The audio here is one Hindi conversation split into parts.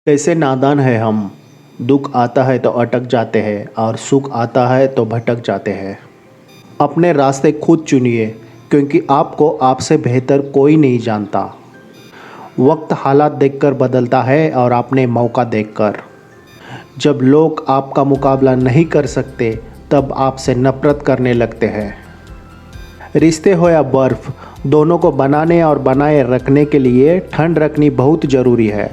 कैसे नादान है हम। दुख आता है तो अटक जाते हैं और सुख आता है तो भटक जाते हैं। अपने रास्ते खुद चुनिए, क्योंकि आपको आपसे बेहतर कोई नहीं जानता। वक्त हालात देखकर बदलता है और आपने मौका देखकर। जब लोग आपका मुकाबला नहीं कर सकते तब आपसे नफरत करने लगते हैं। रिश्ते हो या बर्फ़, दोनों को बनाने और बनाए रखने के लिए ठंड रखनी बहुत ज़रूरी है।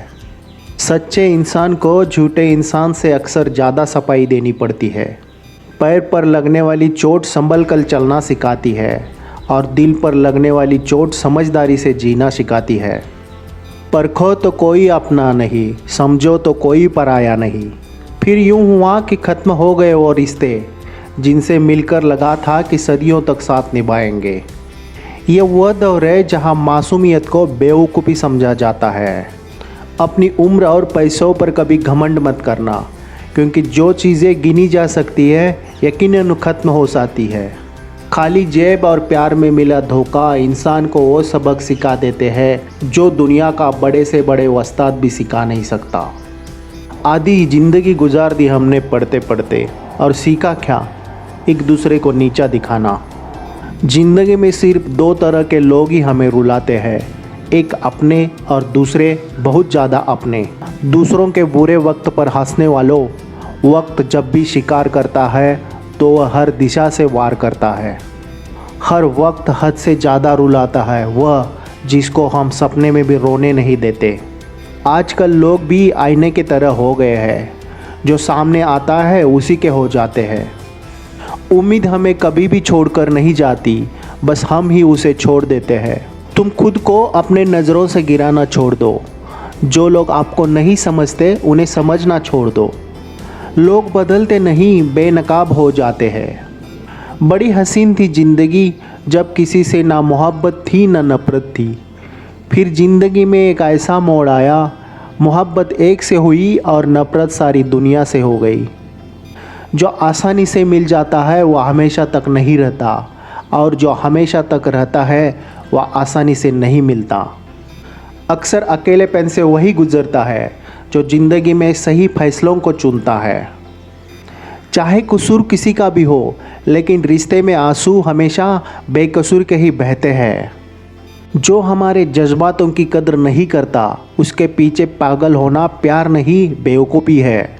सच्चे इंसान को झूठे इंसान से अक्सर ज़्यादा सफाई देनी पड़ती है। पैर पर लगने वाली चोट संभल कर चलना सिखाती है और दिल पर लगने वाली चोट समझदारी से जीना सिखाती है। परखो तो कोई अपना नहीं, समझो तो कोई पराया नहीं। फिर यूं हुआ कि ख़त्म हो गए वो रिश्ते जिनसे मिलकर लगा था कि सदियों तक साथ निभाएंगे। ये वह दौर है जहां मासूमियत को बेवकूफ़ी समझा जाता है। अपनी उम्र और पैसों पर कभी घमंड मत करना, क्योंकि जो चीज़ें गिनी जा सकती है यकीनन ख़त्म हो जाती है। खाली जेब और प्यार में मिला धोखा इंसान को वो सबक सिखा देते हैं जो दुनिया का बड़े से बड़े उस्ताद भी सिखा नहीं सकता। आधी ज़िंदगी गुजार दी हमने पढ़ते पढ़ते, और सीखा क्या? एक दूसरे को नीचा दिखाना। ज़िंदगी में सिर्फ दो तरह के लोग ही हमें रुलाते हैं, एक अपने और दूसरे बहुत ज़्यादा अपने। दूसरों के बुरे वक्त पर हंसने वालों, वक्त जब भी शिकार करता है तो वह हर दिशा से वार करता है। हर वक्त हद से ज़्यादा रुलाता है वह जिसको हम सपने में भी रोने नहीं देते। आजकल लोग भी आईने की तरह हो गए हैं, जो सामने आता है उसी के हो जाते हैं। उम्मीद हमें कभी भी छोड़कर नहीं जाती, बस हम ही उसे छोड़ देते हैं। तुम खुद को अपने नज़रों से गिराना छोड़ दो। जो लोग आपको नहीं समझते उन्हें समझना छोड़ दो। लोग बदलते नहीं, बेनकाब हो जाते हैं। बड़ी हसीन थी ज़िंदगी जब किसी से ना मोहब्बत थी ना नफ़रत थी। फिर ज़िंदगी में एक ऐसा मोड़ आया, मोहब्बत एक से हुई और नफ़रत सारी दुनिया से हो गई। जो आसानी से मिल जाता है वह हमेशा तक नहीं रहता, और जो हमेशा तक रहता है वह आसानी से नहीं मिलता। अक्सर अकेलेपन से वही गुजरता है जो ज़िंदगी में सही फैसलों को चुनता है। चाहे कसूर किसी का भी हो, लेकिन रिश्ते में आंसू हमेशा बेकसूर के ही बहते हैं। जो हमारे जज्बातों की कदर नहीं करता उसके पीछे पागल होना प्यार नहीं, बेवकूफ़ी है।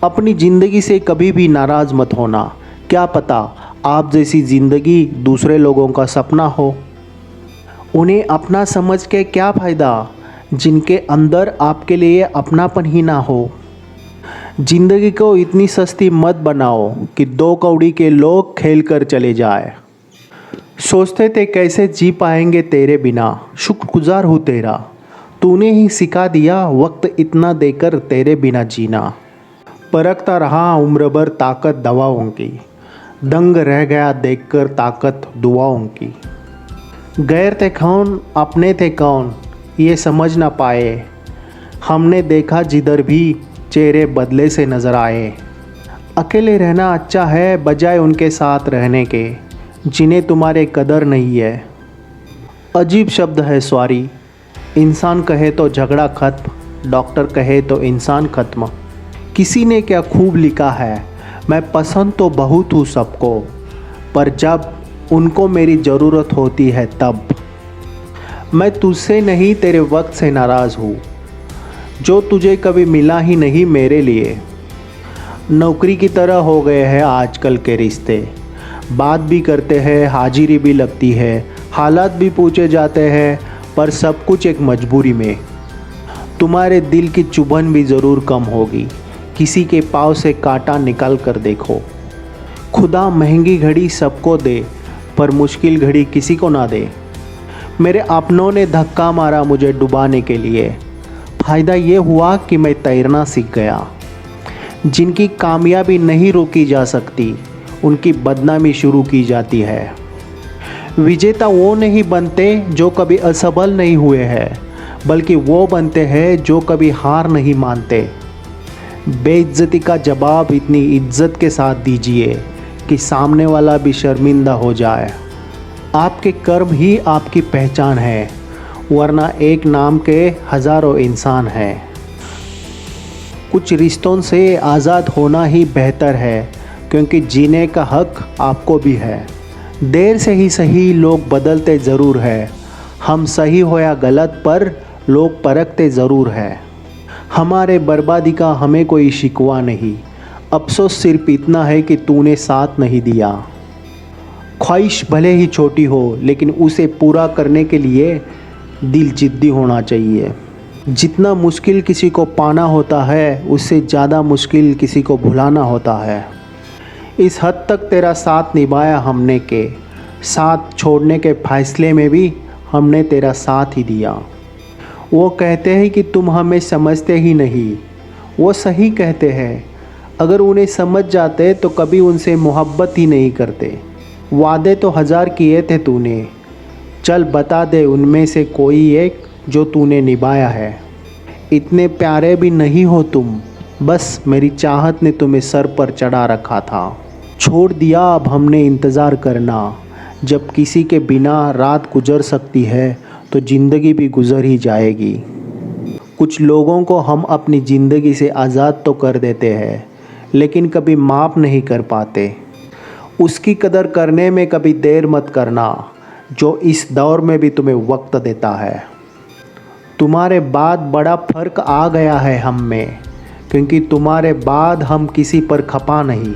अपनी ज़िंदगी से कभी भी नाराज़ मत होना। क्या पता आप जैसी ज़िंदगी दूसरे लोगों का सपना हो। उन्हें अपना समझ के क्या फ़ायदा जिनके अंदर आपके लिए अपनापन ही ना हो। ज़िंदगी को इतनी सस्ती मत बनाओ कि दो कौड़ी के लोग खेल कर चले जाए। सोचते थे कैसे जी पाएंगे तेरे बिना, शुक्रगुजार हूँ तेरा। तूने ही सिखा दिया वक्त इतना देकर तेरे बिना जीना। परखता रहा उम्र भर ताकत दवाओं की, दंग रह गया देखकर ताकत दुआओं की। गैर थे कौन अपने थे कौन ये समझ ना पाए। हमने देखा जिधर भी चेहरे बदले से नज़र आए। अकेले रहना अच्छा है बजाय उनके साथ रहने के जिन्हें तुम्हारे कदर नहीं है। अजीब शब्द है सॉरी। इंसान कहे तो झगड़ा खत्म, डॉक्टर कहे तो इंसान खत्म। किसी ने क्या खूब लिखा है, मैं पसंद तो बहुत हूँ सबको, पर जब उनको मेरी ज़रूरत होती है तब। मैं तुझसे नहीं तेरे वक्त से नाराज़ हूँ, जो तुझे कभी मिला ही नहीं मेरे लिए। नौकरी की तरह हो गए हैं आजकल के रिश्ते। बात भी करते हैं, हाजिरी भी लगती है, हालात भी पूछे जाते हैं, पर सब कुछ एक मजबूरी में। तुम्हारे दिल की चुभन भी ज़रूर कम होगी, किसी के पाँव से कांटा निकाल कर देखो। खुदा महंगी घड़ी सबको दे, पर मुश्किल घड़ी किसी को ना दे। मेरे अपनों ने धक्का मारा मुझे डुबाने के लिए, फ़ायदा ये हुआ कि मैं तैरना सीख गया। जिनकी कामयाबी नहीं रोकी जा सकती उनकी बदनामी शुरू की जाती है। विजेता वो नहीं बनते जो कभी असफल नहीं हुए हैं, बल्कि वो बनते हैं जो कभी हार नहीं मानते। बेइज्जती का जवाब इतनी इज्जत के साथ दीजिए कि सामने वाला भी शर्मिंदा हो जाए। आपके कर्म ही आपकी पहचान है, वरना एक नाम के हज़ारों इंसान हैं। कुछ रिश्तों से आज़ाद होना ही बेहतर है, क्योंकि जीने का हक आपको भी है। देर से ही सही लोग बदलते ज़रूर है, हम सही हो या गलत पर लोग परखते ज़रूर है। हमारे बर्बादी का हमें कोई शिकवा नहीं, अफसोस सिर्फ इतना है कि तूने साथ नहीं दिया। ख्वाहिश भले ही छोटी हो, लेकिन उसे पूरा करने के लिए दिल जिद्दी होना चाहिए। जितना मुश्किल किसी को पाना होता है, उससे ज़्यादा मुश्किल किसी को भुलाना होता है। इस हद तक तेरा साथ निभाया हमने के साथ छोड़ने के फैसले में भी हमने तेरा साथ ही दिया। वो कहते हैं कि तुम हमें समझते ही नहीं, वो सही कहते हैं। अगर उन्हें समझ जाते तो कभी उनसे मोहब्बत ही नहीं करते। वादे तो 1000 किए थे तूने, चल बता दे उनमें से कोई एक जो तूने निभाया है। इतने प्यारे भी नहीं हो तुम, बस मेरी चाहत ने तुम्हें सर पर चढ़ा रखा था। छोड़ दिया अब हमने इंतज़ार करना, जब किसी के बिना रात गुजर सकती है तो ज़िंदगी भी गुजर ही जाएगी। कुछ लोगों को हम अपनी ज़िंदगी से आज़ाद तो कर देते हैं, लेकिन कभी माफ़ नहीं कर पाते। उसकी कदर करने में कभी देर मत करना, जो इस दौर में भी तुम्हें वक्त देता है। तुम्हारे बाद बड़ा फ़र्क आ गया है हम में, क्योंकि तुम्हारे बाद हम किसी पर खपा नहीं।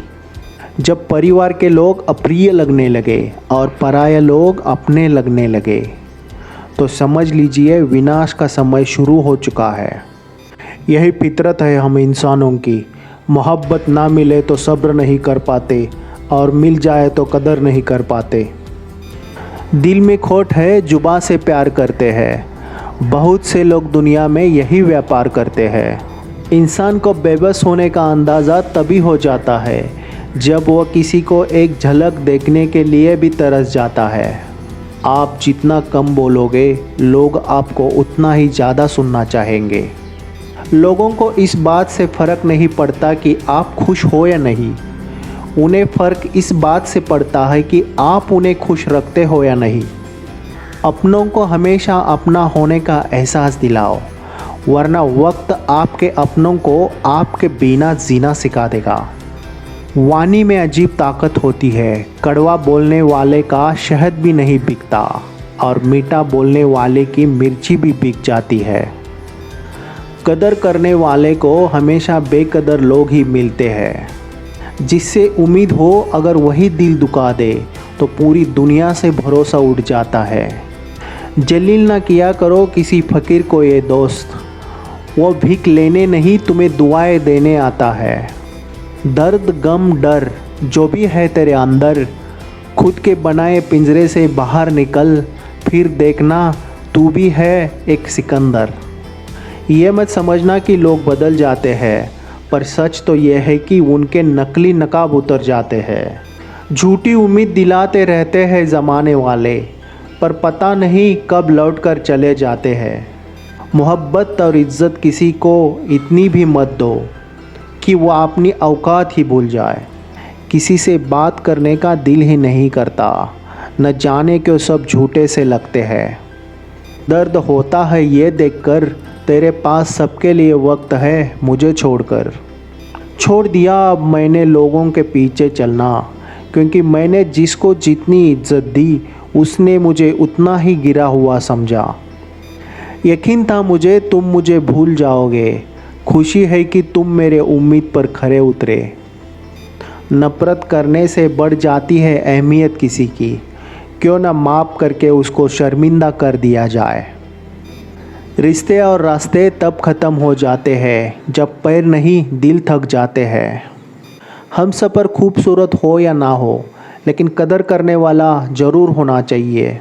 जब परिवार के लोग अप्रिय लगने लगे और पराये लोग अपने लगने लगे, तो समझ लीजिए विनाश का समय शुरू हो चुका है। यही फितरत है हम इंसानों की, मोहब्बत ना मिले तो सब्र नहीं कर पाते, और मिल जाए तो कदर नहीं कर पाते। दिल में खोट है, जुबां से प्यार करते हैं। बहुत से लोग दुनिया में यही व्यापार करते हैं। इंसान को बेबस होने का अंदाज़ा तभी हो जाता है जब वह किसी को एक झलक देखने के लिए भी तरस जाता है। आप जितना कम बोलोगे, लोग आपको उतना ही ज़्यादा सुनना चाहेंगे। लोगों को इस बात से फ़र्क नहीं पड़ता कि आप खुश हो या नहीं, उन्हें फ़र्क इस बात से पड़ता है कि आप उन्हें खुश रखते हो या नहीं। अपनों को हमेशा अपना होने का एहसास दिलाओ, वरना वक्त आपके अपनों को आपके बिना जीना सिखा देगा। वाणी में अजीब ताकत होती है, कड़वा बोलने वाले का शहद भी नहीं बिकता, और मीठा बोलने वाले की मिर्ची भी बिक जाती है। कदर करने वाले को हमेशा बेकदर लोग ही मिलते हैं। जिससे उम्मीद हो अगर वही दिल दुखा दे, तो पूरी दुनिया से भरोसा उठ जाता है। जलील ना किया करो किसी फ़कीर को ये दोस्त, वो भीख लेने नहीं तुम्हें दुआएं देने आता है। दर्द गम डर जो भी है तेरे अंदर, खुद के बनाए पिंजरे से बाहर निकल, फिर देखना तू भी है एक सिकंदर। ये मत समझना कि लोग बदल जाते हैं, पर सच तो यह है कि उनके नकली नकाब उतर जाते हैं। झूठी उम्मीद दिलाते रहते हैं ज़माने वाले, पर पता नहीं कब लौट कर चले जाते हैं। मोहब्बत और इज़्ज़त किसी को इतनी भी मत दो कि वो अपनी औकात ही भूल जाए। किसी से बात करने का दिल ही नहीं करता, न जाने क्यों सब झूठे से लगते हैं। दर्द होता है ये देखकर तेरे पास सबके लिए वक्त है मुझे छोड़कर। छोड़ दिया अब मैंने लोगों के पीछे चलना, क्योंकि मैंने जिसको जितनी इज्जत दी उसने मुझे उतना ही गिरा हुआ समझा। यकीन था मुझे तुम मुझे भूल जाओगे, खुशी है कि तुम मेरे उम्मीद पर खरे उतरे। नफ़रत करने से बढ़ जाती है अहमियत किसी की, क्यों ना माफ़ करके उसको शर्मिंदा कर दिया जाए। रिश्ते और रास्ते तब ख़त्म हो जाते हैं जब पैर नहीं दिल थक जाते हैं। हम सफ़र खूबसूरत हो या ना हो, लेकिन कदर करने वाला ज़रूर होना चाहिए।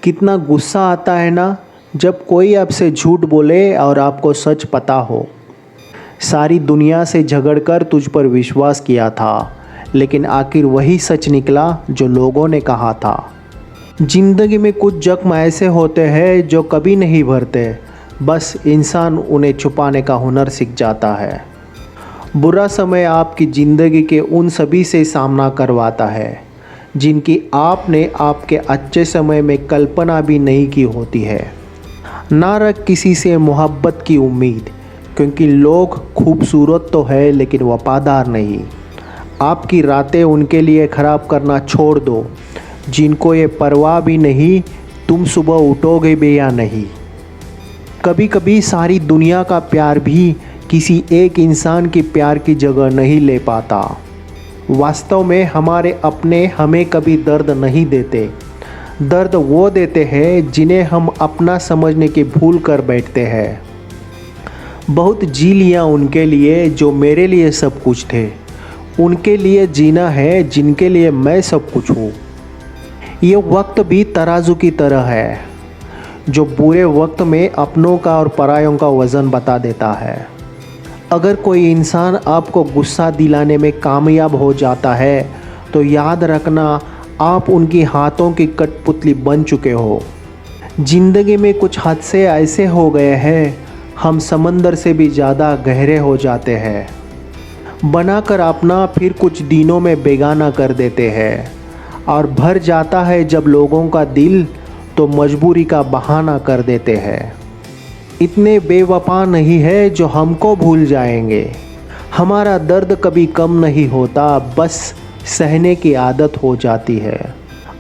कितना गुस्सा आता है ना जब कोई आपसे झूठ बोले और आपको सच पता हो। सारी दुनिया से झगड़कर तुझ पर विश्वास किया था, लेकिन आखिर वही सच निकला जो लोगों ने कहा था। ज़िंदगी में कुछ जख्म ऐसे होते हैं जो कभी नहीं भरते, बस इंसान उन्हें छुपाने का हुनर सीख जाता है। बुरा समय आपकी ज़िंदगी के उन सभी से सामना करवाता है जिनकी आपने आपके अच्छे समय में कल्पना भी नहीं की होती है। ना रख किसी से मोहब्बत की उम्मीद, क्योंकि लोग खूबसूरत तो है लेकिन वफादार नहीं। आपकी रातें उनके लिए ख़राब करना छोड़ दो जिनको ये परवाह भी नहीं तुम सुबह उठोगे भी या नहीं। कभी कभी सारी दुनिया का प्यार भी किसी एक इंसान के प्यार की जगह नहीं ले पाता। वास्तव में हमारे अपने हमें कभी दर्द नहीं देते। दर्द वो देते हैं जिन्हें हम अपना समझने की भूल कर बैठते हैं। बहुत जी लिया उनके लिए जो मेरे लिए सब कुछ थे। उनके लिए जीना है जिनके लिए मैं सब कुछ हूँ। ये वक्त भी तराजू की तरह है जो बुरे वक्त में अपनों का और परायों का वज़न बता देता है। अगर कोई इंसान आपको गुस्सा दिलाने में कामयाब हो जाता है तो याद रखना आप उनकी हाथों की कठपुतली बन चुके हो। ज़िंदगी में कुछ हादसे ऐसे हो गए हैं हम समंदर से भी ज़्यादा गहरे हो जाते हैं। बनाकर अपना फिर कुछ दिनों में बेगाना कर देते हैं और भर जाता है जब लोगों का दिल तो मजबूरी का बहाना कर देते हैं। इतने बेवफा नहीं है जो हमको भूल जाएंगे। हमारा दर्द कभी कम नहीं होता, बस सहने की आदत हो जाती है।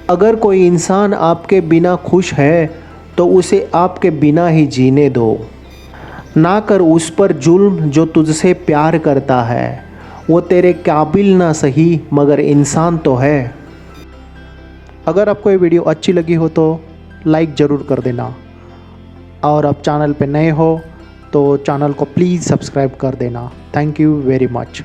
अगर कोई इंसान आपके बिना खुश है तो उसे आपके बिना ही जीने दो। ना कर उस पर जुल्म जो तुझसे प्यार करता है। वो तेरे काबिल ना सही मगर इंसान तो है। अगर आपको ये वीडियो अच्छी लगी हो तो लाइक ज़रूर कर देना और आप चैनल पे नए हो तो चैनल को प्लीज़ सब्सक्राइब कर देना। Thank you very much.